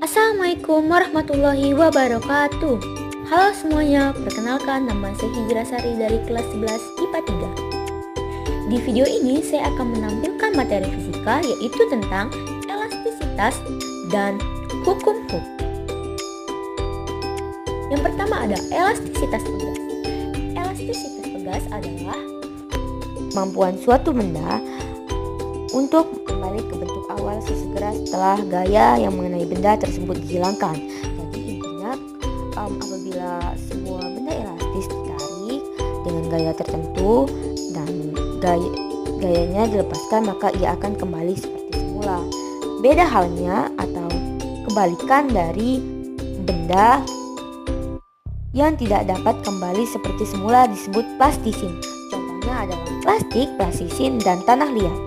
Assalamualaikum warahmatullahi wabarakatuh. Halo semuanya, perkenalkan nama saya Hijrah Sari dari kelas 11 IPA 3. Di video ini saya akan menampilkan materi fisika yaitu tentang elastisitas dan hukum Hooke. Yang pertama ada elastisitas pegas. Elastisitas pegas adalah kemampuan suatu benda untuk kembali ke bentuk awal sesegera setelah gaya yang mengenai benda tersebut dihilangkan. Jadi intinya apabila semua benda elastis ditarik dengan gaya tertentu dan gayanya dilepaskan, maka ia akan kembali seperti semula. Beda halnya atau kebalikan dari benda yang tidak dapat kembali seperti semula disebut plastisin. Contohnya adalah plastik, plastisin, dan tanah liat.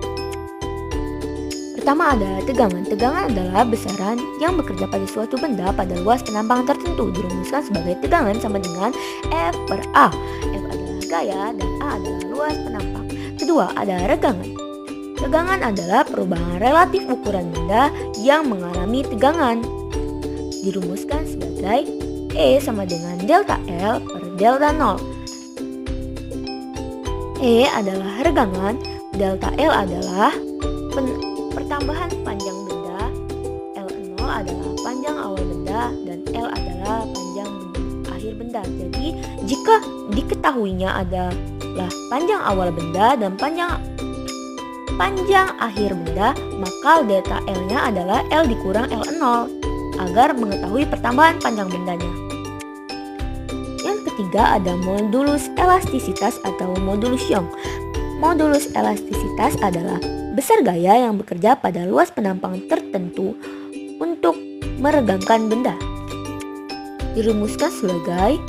Pertama ada tegangan. Tegangan adalah besaran yang bekerja pada suatu benda pada luas penampangan tertentu. Dirumuskan sebagai tegangan sama dengan F per A. F adalah gaya dan A adalah luas penampang. Kedua ada regangan. Tegangan adalah perubahan relatif ukuran benda yang mengalami tegangan. Dirumuskan sebagai E sama dengan delta L per delta 0. E adalah regangan, delta L adalah pertambahan panjang benda, L0 adalah panjang awal benda, dan L adalah panjang akhir benda. Jadi jika diketahuinya adalah panjang awal benda dan panjang akhir benda, maka delta L-nya adalah L dikurang L0 agar mengetahui pertambahan panjang bendanya. Yang ketiga ada modulus elastisitas atau modulus Young. Modulus elastisitas adalah besar gaya yang bekerja pada luas penampangan tertentu untuk meregangkan benda. Dirumuskan sebagai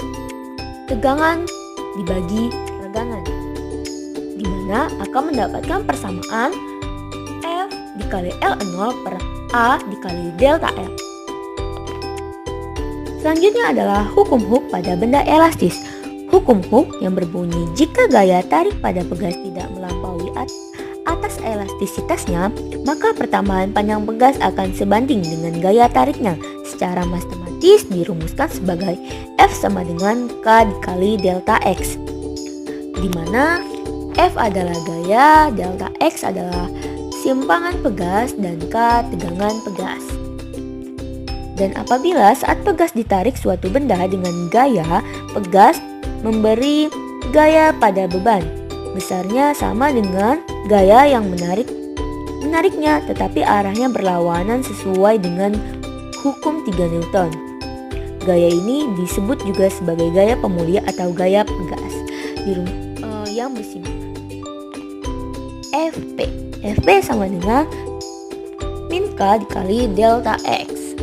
tegangan dibagi regangan, di mana akan mendapatkan persamaan F dikali L0 per A dikali delta L. Selanjutnya adalah hukum Hooke pada benda elastis. Hukum Hooke yang berbunyi jika gaya tarik pada pegas tidak melampaui atas elastisitasnya, maka pertambahan panjang pegas akan sebanding dengan gaya tariknya. Secara matematis dirumuskan sebagai F sama dengan K dikali delta X, di mana F adalah gaya, delta X adalah simpangan pegas, dan K tegangan pegas. Dan apabila saat pegas ditarik suatu benda dengan gaya, pegas memberi gaya pada beban. Besarnya sama dengan gaya yang menariknya, tetapi arahnya berlawanan sesuai dengan hukum 3 Newton. Gaya ini disebut juga sebagai gaya pemulia atau gaya pegas yang bersimbol Fp. Fp sama dengan min K dikali delta X.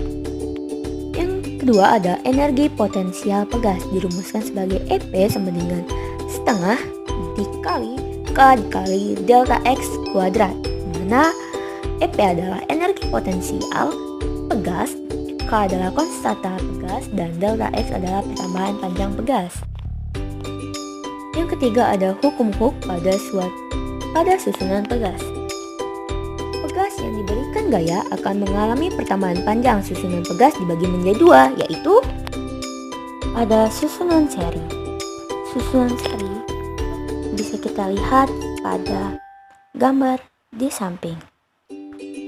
Yang kedua ada energi potensial pegas, dirumuskan sebagai EP sama dengan setengah dikali K dikali delta X kuadrat, di mana EP adalah energi potensial pegas, K adalah konstanta pegas, dan delta X adalah pertambahan panjang pegas. Yang ketiga ada hukum Hooke pada susunan pegas. Pegas yang diberikan gaya akan mengalami pertambahan panjang. Susunan pegas dibagi menjadi dua, yaitu ada susunan seri. Susunan seri bisa kita lihat pada gambar di samping.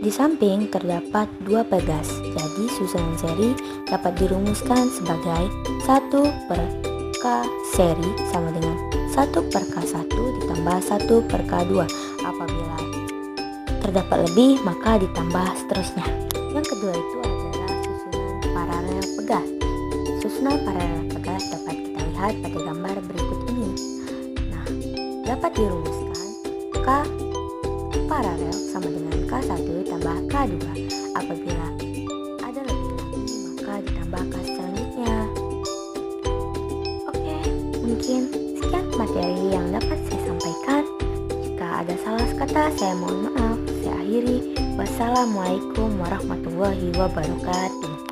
Di samping terdapat dua pegas, jadi susunan seri dapat dirumuskan sebagai 1 per K seri sama dengan 1 per K1 ditambah 1 per K2. Apabila terdapat lebih, maka ditambah seterusnya. Yang kedua itu adalah susunan paralel pegas. Susunan paralel pegas dapat kita lihat pada gambar berikut ini. Dapat dirumuskan K paralel sama dengan K1 ditambah K2. Apabila ada lebih lagi, maka ditambah K selanjutnya. Oke, mungkin sekian materi yang dapat saya sampaikan. Jika ada salah kata, saya mohon maaf. Saya akhiri. Wassalamualaikum warahmatullahi wabarakatuh.